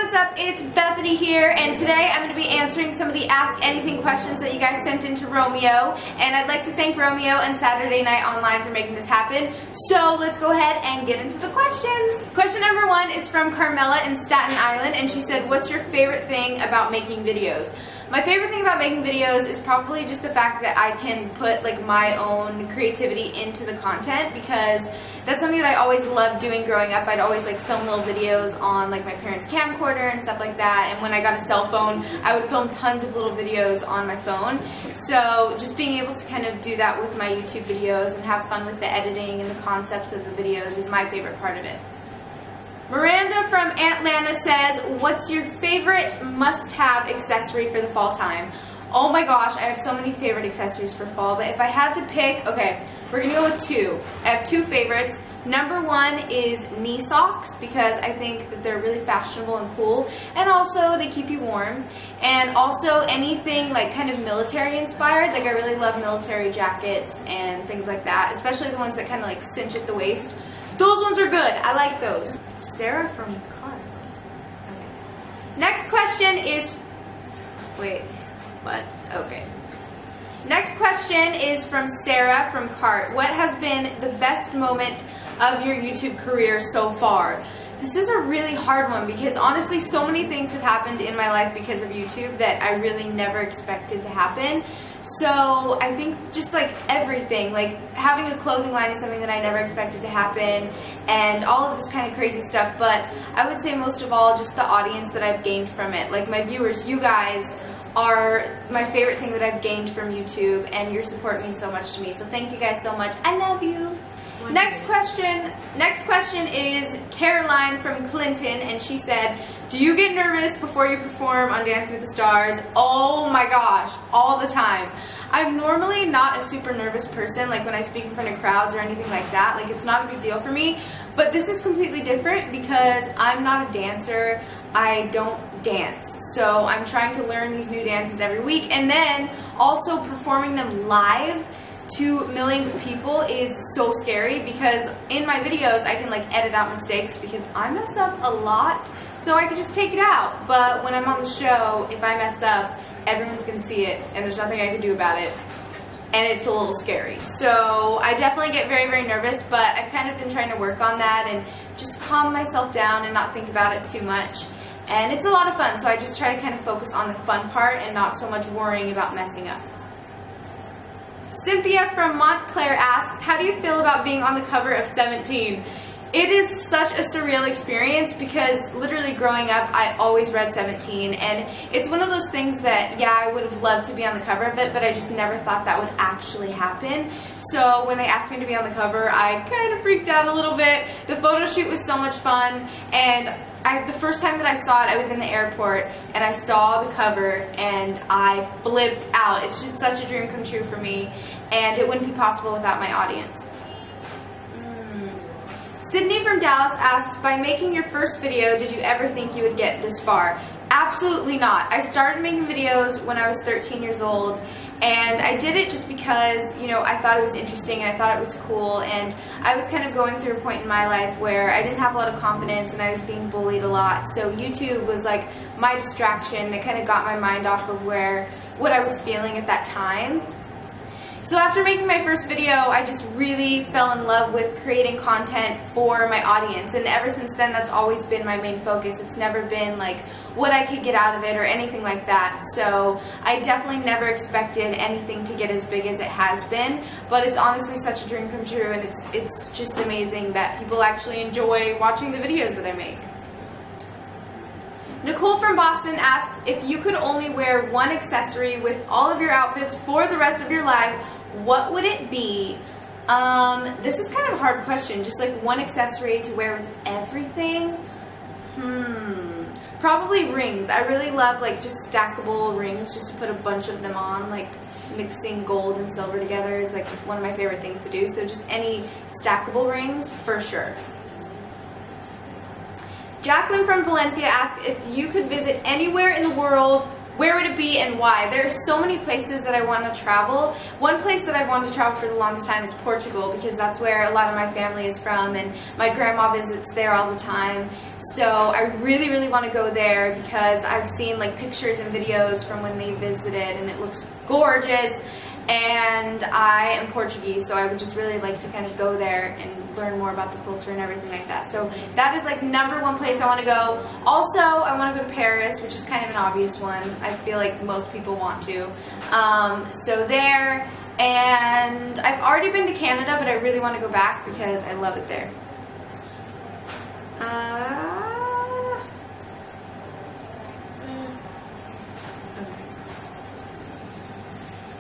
what's up? It's Bethany here, and today I'm going to be answering some of the Ask Anything questions that you guys sent into Romeo, and I'd like to thank Romeo and Saturday Night Online for making this happen. So let's go ahead and get into the questions. Question number one is from Carmela in Staten Island, and she said, what's your favorite thing about making videos? My favorite thing about making videos is probably just the fact that I can put like my own creativity into the content, because that's something that I always loved doing growing up. I'd always like film little videos on like my parents' camcorder and stuff like that, and when I got a cell phone I would film tons of little videos on my phone. So just being able to kind of do that with my YouTube videos and have fun with the editing and the concepts of the videos is my favorite part of it. Miranda from Atlanta says, what's your favorite must-have accessory for the fall time? Oh my gosh, I have so many favorite accessories for fall, but if I had to pick, okay, we're going to go with two. I have two favorites. Number one is knee socks, because I think that they're really fashionable and cool, and also they keep you warm. And also anything like kind of military inspired, like I really love military jackets and things like that, especially the ones that kind of like cinch at the waist. Those ones are good. I like those. Sarah from Cart. Okay. Next question is... Wait. What? Okay. Next question is from Sarah from Cart. What has been the best moment of your YouTube career so far? This is a really hard one, because honestly so many things have happened in my life because of YouTube that I really never expected to happen. So I think just like everything, like having a clothing line is something that I never expected to happen, and all of this kind of crazy stuff. But I would say most of all just the audience that I've gained from it. Like my viewers, you guys are my favorite thing that I've gained from YouTube, and your support means so much to me. So thank you guys so much. I love you. Next question is Caroline from Clinton, and she said, do you get nervous before you perform on Dancing with the Stars? Oh my gosh, all the time. I'm normally not a super nervous person, like when I speak in front of crowds or anything like that. Like, it's not a big deal for me, but this is completely different because I'm not a dancer. I don't dance, so I'm trying to learn these new dances every week, and then also performing them live to millions of people is so scary, because in my videos I can like edit out mistakes because I mess up a lot, so I can just take it out. But when I'm on the show, if I mess up, everyone's gonna see it and there's nothing I can do about it, and it's a little scary. So I definitely get very, very nervous, but I've kind of been trying to work on that and just calm myself down and not think about it too much. And it's a lot of fun, so I just try to kind of focus on the fun part and not so much worrying about messing up. Cynthia from Montclair asks, how do you feel about being on the cover of 17? It is such a surreal experience, because literally growing up I always read 17, and it's one of those things that, yeah, I would have loved to be on the cover of it, but I just never thought that would actually happen. So when they asked me to be on the cover, I kind of freaked out a little bit. The photo shoot was so much fun, and the first time that I saw it, I was in the airport, and I saw the cover, and I flipped out. It's just such a dream come true for me, and it wouldn't be possible without my audience. Sydney from Dallas asks, by making your first video, did you ever think you would get this far? Absolutely not. I started making videos when I was 13 years old, and I did it just because, you know, I thought it was interesting and I thought it was cool, and I was kind of going through a point in my life where I didn't have a lot of confidence and I was being bullied a lot. So YouTube was like my distraction. It kind of got my mind off of what I was feeling at that time. So after making my first video, I just really fell in love with creating content for my audience, and ever since then that's always been my main focus. It's never been like what I could get out of it or anything like that. So I definitely never expected anything to get as big as it has been, but it's honestly such a dream come true, and it's just amazing that people actually enjoy watching the videos that I make. Nicole from Boston asks, if you could only wear one accessory with all of your outfits for the rest of your life, what would it be? This is kind of a hard question. Just like one accessory to wear with everything? Probably rings. I really love like just stackable rings, just to put a bunch of them on. Like mixing gold and silver together is like one of my favorite things to do. So just any stackable rings for sure. Jacqueline from Valencia asks, if you could visit anywhere in the world, where would it be and why? There are so many places that I want to travel. One place that I've wanted to travel for the longest time is Portugal, because that's where a lot of my family is from, and my grandma visits there all the time. So I really, really want to go there because I've seen like pictures and videos from when they visited, and it looks gorgeous. And I am Portuguese, so I would just really like to kind of go there and learn more about the culture and everything like that. So that is like #1 place I want to go. Also, I want to go to Paris, which is kind of an obvious one. I feel like most people want to. So there, and I've already been to Canada, but I really want to go back because I love it there.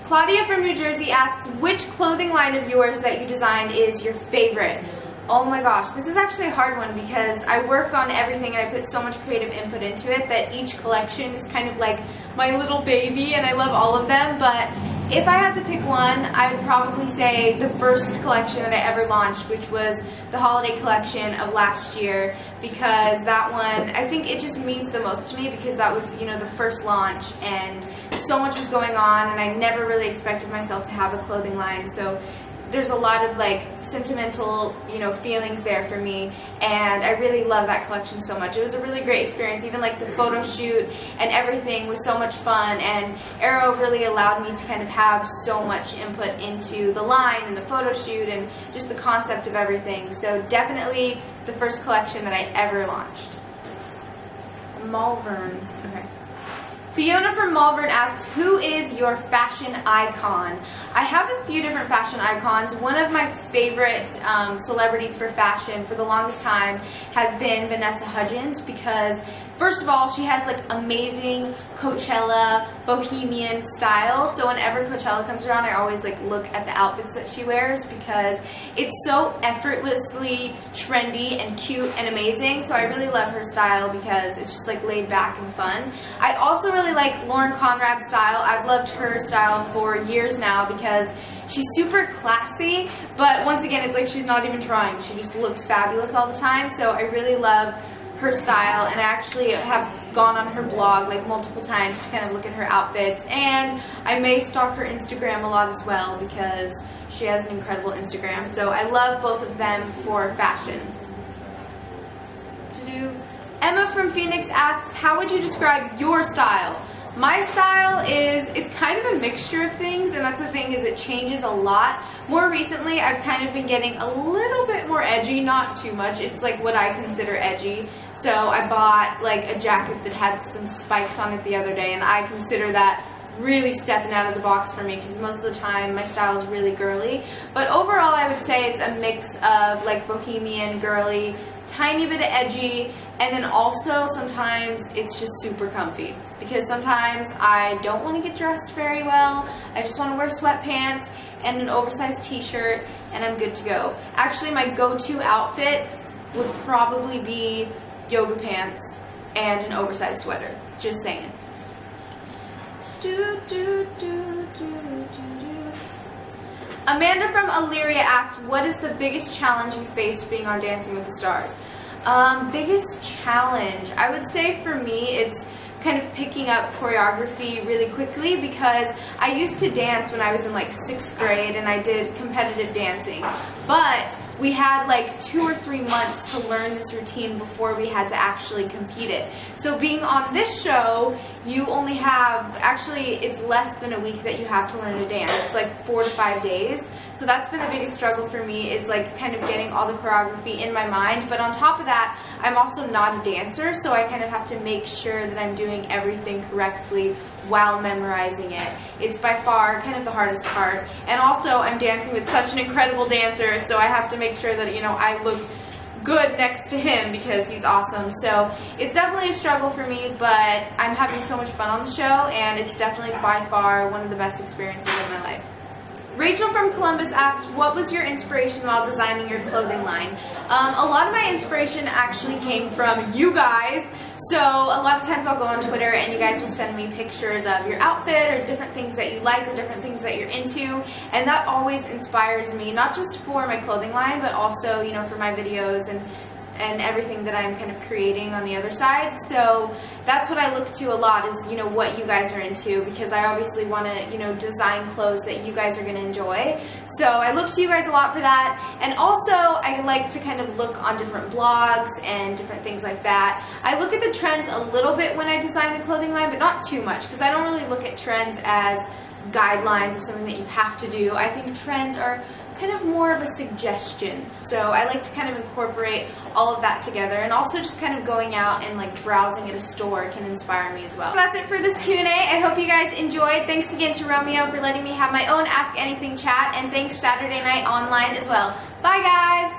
Claudia from New Jersey asks, which clothing line of yours that you designed is your favorite? Oh my gosh, this is actually a hard one because I work on everything and I put so much creative input into it that each collection is kind of like my little baby, and I love all of them. But if I had to pick one, I would probably say the first collection that I ever launched, which was the holiday collection of last year, because that one, I think it just means the most to me because that was, you know, the first launch and so much was going on, and I never really expected myself to have a clothing line. So there's a lot of like sentimental, you know, feelings there for me, and I really love that collection so much. It was a really great experience. Even like the photo shoot and everything was so much fun, and Arrow really allowed me to kind of have so much input into the line and the photo shoot and just the concept of everything. So definitely the first collection that I ever launched. Malvern. Okay. Fiona from Malvern asks, who is your fashion icon? I have a few different fashion icons. One of my favorite celebrities for fashion for the longest time has been Vanessa Hudgens, because first of all, she has like amazing Coachella bohemian style. So whenever Coachella comes around, I always like look at the outfits that she wears because it's so effortlessly trendy and cute and amazing. So I really love her style because it's just like laid back and fun. I also really like Lauren Conrad's style. I've loved her style for years now because she's super classy, but once again, it's like she's not even trying. She just looks fabulous all the time. So I really love her style, and I actually have gone on her blog like multiple times to kind of look at her outfits, and I may stalk her Instagram a lot as well because she has an incredible Instagram. So I love both of them for fashion. Emma from Phoenix asks, how would you describe your style? My style is, it's kind of a mixture of things, and that's the thing, is it changes a lot. More recently, I've kind of been getting a little bit more edgy, not too much. It's like what I consider edgy. So I bought like a jacket that had some spikes on it the other day, and I consider that really stepping out of the box for me because most of the time my style is really girly. But overall, I would say it's a mix of like bohemian, girly, tiny bit of edgy, and then also sometimes it's just super comfy because sometimes I don't want to get dressed very well. I just want to wear sweatpants and an oversized t-shirt and I'm good to go. Actually, my go-to outfit would probably be yoga pants and an oversized sweater. Just saying. Amanda from Illyria asks, what is the biggest challenge you faced being on Dancing with the Stars? Biggest challenge, I would say for me it's kind of picking up choreography really quickly because I used to dance when I was in like 6th grade and I did competitive dancing, but we had like 2 or 3 months to learn this routine before we had to actually compete it. So being on this show, you only have, actually it's less than a week that you have to learn to dance. It's like 4 to 5 days. So that's been the biggest struggle for me, is like kind of getting all the choreography in my mind. But on top of that, I'm also not a dancer, so I kind of have to make sure that I'm doing everything correctly while memorizing it. It's by far kind of the hardest part. And also I'm dancing with such an incredible dancer, so I have to make sure that, you know, I look good next to him because he's awesome. So it's definitely a struggle for me, but I'm having so much fun on the show, and it's definitely by far one of the best experiences of my life. Rachel from Columbus asked, what was your inspiration while designing your clothing line? A lot of my inspiration actually came from you guys. So a lot of times I'll go on Twitter and you guys will send me pictures of your outfit or different things that you like or different things that you're into. And that always inspires me, not just for my clothing line, but also, you know, for my videos and and everything that I'm kind of creating on the other side. So that's what I look to a lot is, you know, what you guys are into, because I obviously want to, you know, design clothes that you guys are going to enjoy. So I look to you guys a lot for that. And also I like to kind of look on different blogs and different things like that. I look at the trends a little bit when I design the clothing line, but not too much, because I don't really look at trends as guidelines or something that you have to do. I think trends are kind of more of a suggestion. So I like to kind of incorporate all of that together, and also just kind of going out and like browsing at a store can inspire me as well. So that's it for this Q&A. I hope you guys enjoyed. Thanks again to Romeo for letting me have my own Ask Anything chat, and thanks Saturday Night Online as well. Bye guys!